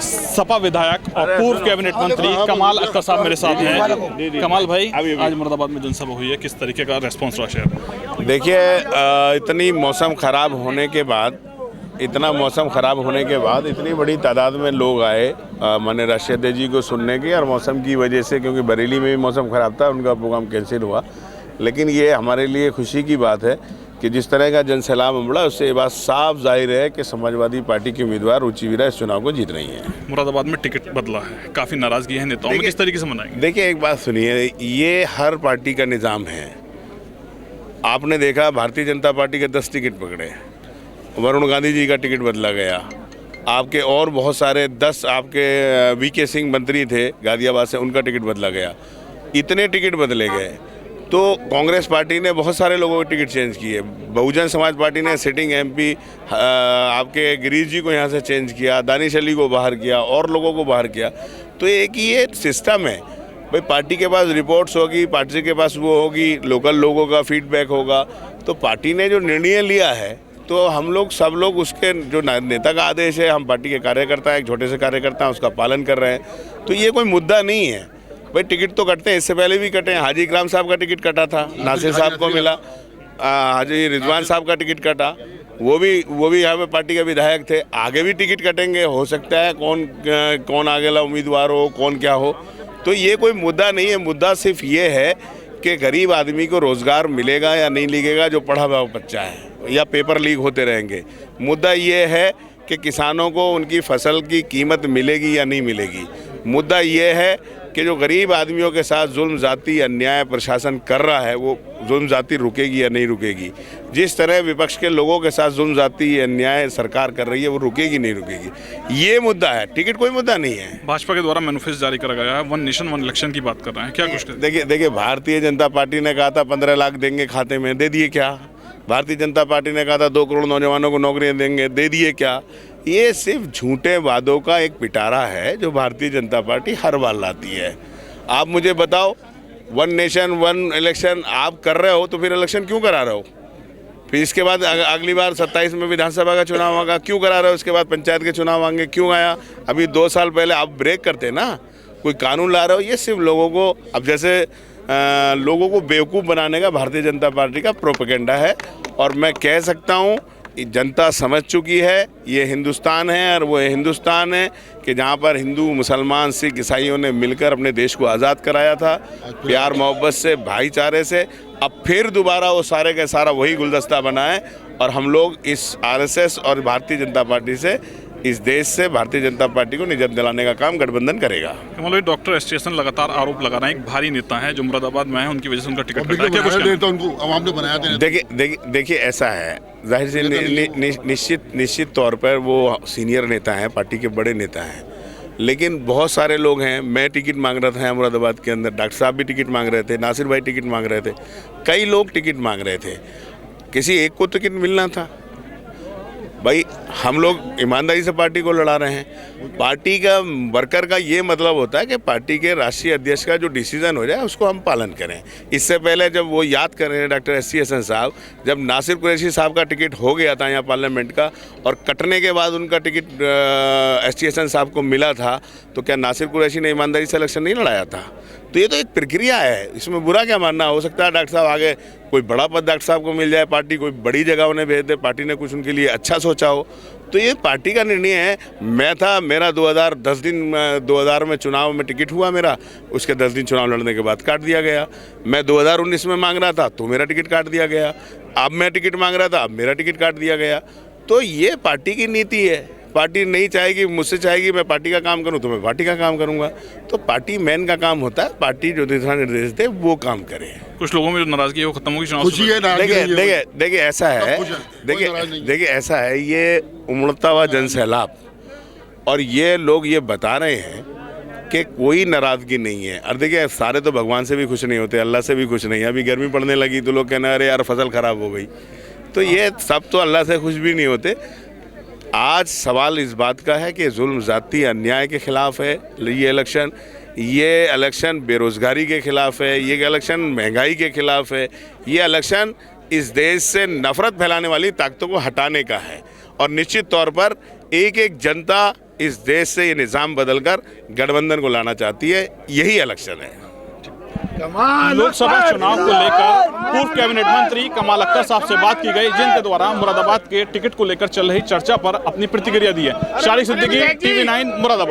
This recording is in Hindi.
सपा विधायक और पूर्व कैबिनेट मंत्री कमाल अख्तर साहब मेरे साथ हैं। कमाल भाई, आज मुरादाबाद में जनसभा हुई है, किस तरीके का रेस्पॉन्स रहा शहर? देखिए, इतना मौसम ख़राब होने के बाद इतनी बड़ी तादाद में लोग आए माननीय राष्ट्रीय अध्यक्ष जी को सुनने के, और मौसम की वजह से, क्योंकि बरेली में भी मौसम ख़राब था, उनका प्रोग्राम कैंसिल हुआ। लेकिन ये हमारे लिए खुशी की बात है कि जिस तरह का जनसैलाब उमड़ा, उससे ये बात साफ जाहिर है कि समाजवादी पार्टी के उम्मीदवार रुचि वीरा इस चुनाव को जीत रही हैं। मुरादाबाद में टिकट बदला है, काफ़ी नाराज़गी है नेताओं में, किस तरीके से मनाएंगे? देखिए, एक बात सुनिए, ये हर पार्टी का निज़ाम है। आपने देखा भारतीय जनता पार्टी के 10 टिकट पकड़े, वरुण गांधी जी का टिकट बदला गया, आपके और बहुत सारे 10 आपके वीके सिंह मंत्री थे गाजियाबाद से, उनका टिकट बदला गया। इतने टिकट बदले गए तो कांग्रेस पार्टी ने बहुत सारे लोगों के टिकट चेंज किए। बहुजन समाज पार्टी ने सिटिंग एमपी आपके गिरीश जी को यहाँ से चेंज किया, दानिश अली को बाहर किया और लोगों को बाहर किया। तो एक ये सिस्टम है भाई, पार्टी के पास रिपोर्ट्स होगी, पार्टी के पास वो होगी, लोकल लोगों का फीडबैक होगा। तो पार्टी ने जो निर्णय लिया है, तो हम लोग सब लोग उसके, जो नेता का आदेश है, हम पार्टी के कार्यकर्ता हैं, एक छोटे से कार्यकर्ता हैं, उसका पालन कर रहे हैं। तो ये कोई मुद्दा नहीं है भाई। टिकट तो कटते हैं, इससे पहले भी कटे हैं। हाजी इकराम साहब का टिकट कटा था, नासिर साहब को मिला। हाजी रिजवान साहब का टिकट कटा, वो भी यहाँ पे पार्टी के विधायक थे। आगे भी टिकट कटेंगे, हो सकता है कौन आगे उम्मीदवार हो, कौन क्या हो। तो ये कोई मुद्दा नहीं है। मुद्दा सिर्फ ये है कि गरीब आदमी को रोज़गार मिलेगा या नहीं मिलेगा, जो पढ़ा हुआ बच्चा है, या पेपर लीक होते रहेंगे। मुद्दा ये है कि किसानों को उनकी फसल की कीमत मिलेगी या नहीं मिलेगी। मुद्दा ये है कि जो गरीब आदमियों के साथ जुल्म ज़ाती अन्याय प्रशासन कर रहा है, वो जुल्म ज़ाती रुकेगी या नहीं रुकेगी। जिस तरह विपक्ष के लोगों के साथ जुल्म ज़ाती अन्याय सरकार कर रही है, वो रुकेगी नहीं रुकेगी। ये मुद्दा है, टिकट कोई मुद्दा नहीं है। भाजपा के द्वारा मैनिफेस्टो जारी करा गया है, 1 नेशन 1 इलेक्शन की बात कर रहे हैं, क्या कुछ? देखिए, भारतीय जनता पार्टी ने कहा था 15 लाख देंगे खाते में, दे दिए क्या? भारतीय जनता पार्टी ने कहा था 2 करोड़ नौजवानों को नौकरियां देंगे, दे दिए क्या? ये सिर्फ झूठे वादों का एक पिटारा है जो भारतीय जनता पार्टी हर बार लाती है। आप मुझे बताओ, 1 नेशन 1 इलेक्शन आप कर रहे हो, तो फिर इलेक्शन क्यों करा रहे हो? फिर इसके बाद अगली बार 27 में विधानसभा का चुनाव होगा, क्यों करा रहे हो? उसके बाद पंचायत के चुनाव आएंगे, क्यों आया? अभी 2 साल पहले आप ब्रेक करते ना, कोई कानून ला रहे हो। ये सिर्फ लोगों को, अब जैसे लोगों को बेवकूफ़ बनाने का भारतीय जनता पार्टी का प्रोपेगेंडा है। और मैं कह सकता हूँ, जनता समझ चुकी है, ये हिंदुस्तान है, और वो हिंदुस्तान है कि जहाँ पर हिंदू मुसलमान सिख ईसाइयों ने मिलकर अपने देश को आज़ाद कराया था, प्यार मोहब्बत से, भाईचारे से। अब फिर दोबारा वो सारे का सारा वही गुलदस्ता बना है, और हम लोग इस आरएसएस और भारतीय जनता पार्टी से, इस देश से भारतीय जनता पार्टी को निजात दिलाने का काम गठबंधन करेगा। कमल भाई, डॉक्टर एस टी एसन लगातार आरोप लगा रहे हैं, एक भारी नेता है जो मुरादाबाद में है, उनकी वजह से उनका टिकट कटा है, क्या कुछ? देखिए, ऐसा है, जाहिर से निश्चित तौर पर वो सीनियर नेता हैं, पार्टी के बड़े नेता हैं। लेकिन बहुत सारे लोग हैं, मैं टिकट मांग रहा था मुरादाबाद के अंदर, डॉक्टर साहब भी टिकट मांग रहे थे, नासिर भाई टिकट मांग रहे थे, कई लोग टिकट मांग रहे थे। किसी एक को टिकट मिलना था भाई। हम लोग ईमानदारी से पार्टी को लड़ा रहे हैं। पार्टी का वर्कर का ये मतलब होता है कि पार्टी के राष्ट्रीय अध्यक्ष का जो डिसीजन हो जाए, उसको हम पालन करें। इससे पहले जब वो याद कर रहे हैं डॉक्टर एस टी हसन साहब, जब नासिर कुरैशी साहब का टिकट हो गया था यहाँ पार्लियामेंट का, और कटने के बाद उनका टिकट एस टी हसन साहब को मिला था, तो क्या नासिर कुरैशी ने ईमानदारी से इलेक्शन नहीं लड़ाया था? तो ये तो एक प्रक्रिया है, इसमें बुरा क्या मानना। हो सकता है डॉक्टर साहब आगे कोई बड़ा पद डॉक्टर साहब को मिल जाए, पार्टी कोई बड़ी जगह उन्हें भेज दे, पार्टी ने कुछ उनके लिए अच्छा सोचा हो, तो ये पार्टी का निर्णय है। मैं था, मेरा 2000 में चुनाव में टिकट हुआ मेरा, उसके 10 दिन चुनाव लड़ने के बाद काट दिया गया। मैं 2019 में मांग रहा था, तो मेरा टिकट काट दिया गया। अब मैं टिकट मांग रहा था, अब मेरा टिकट काट दिया गया। तो ये पार्टी की नीति है। पार्टी नहीं चाहेगी, मुझसे चाहेगी मैं पार्टी का काम करूं, तो मैं पार्टी का काम करूंगा। तो पार्टी मैन का काम होता है, पार्टी जो दिशा निर्देश दे वो काम करे। कुछ लोगों में जो नाराजगी है वो खत्म होगी चुनाव से। देखिए ऐसा है, देखिए ऐसा है, ये उमड़ता हुआ जनसैलाब, और ये लोग ये बता रहे हैं कि कोई नाराज़गी नहीं है। और देखिए, सारे तो भगवान से भी खुश नहीं होते, अल्लाह से भी खुश नहीं है। अभी गर्मी पड़ने लगी तो लोग कहना, अरे यार फसल ख़राब हो गई। तो ये सब तो अल्लाह से खुश भी नहीं होते। आज सवाल इस बात का है कि जुल्म ज़ाती अन्याय के ख़िलाफ़ है ये इलेक्शन बेरोज़गारी के ख़िलाफ़ है, ये इलेक्शन महंगाई के ख़िलाफ़ है, ये इलेक्शन इस देश से नफ़रत फैलाने वाली ताकतों को हटाने का है। और निश्चित तौर पर एक जनता इस देश से ये निज़ाम बदलकर गठबंधन को लाना चाहती है। यही इलेक्शन है। लोकसभा चुनाव को लेकर पूर्व कैबिनेट मंत्री कमाल अख्तर साहब से बात की गई, जिनके द्वारा मुरादाबाद के टिकट को लेकर चल रही चर्चा पर अपनी प्रतिक्रिया दी है। शारिक सिद्दीकी, TV9 मुरादाबाद।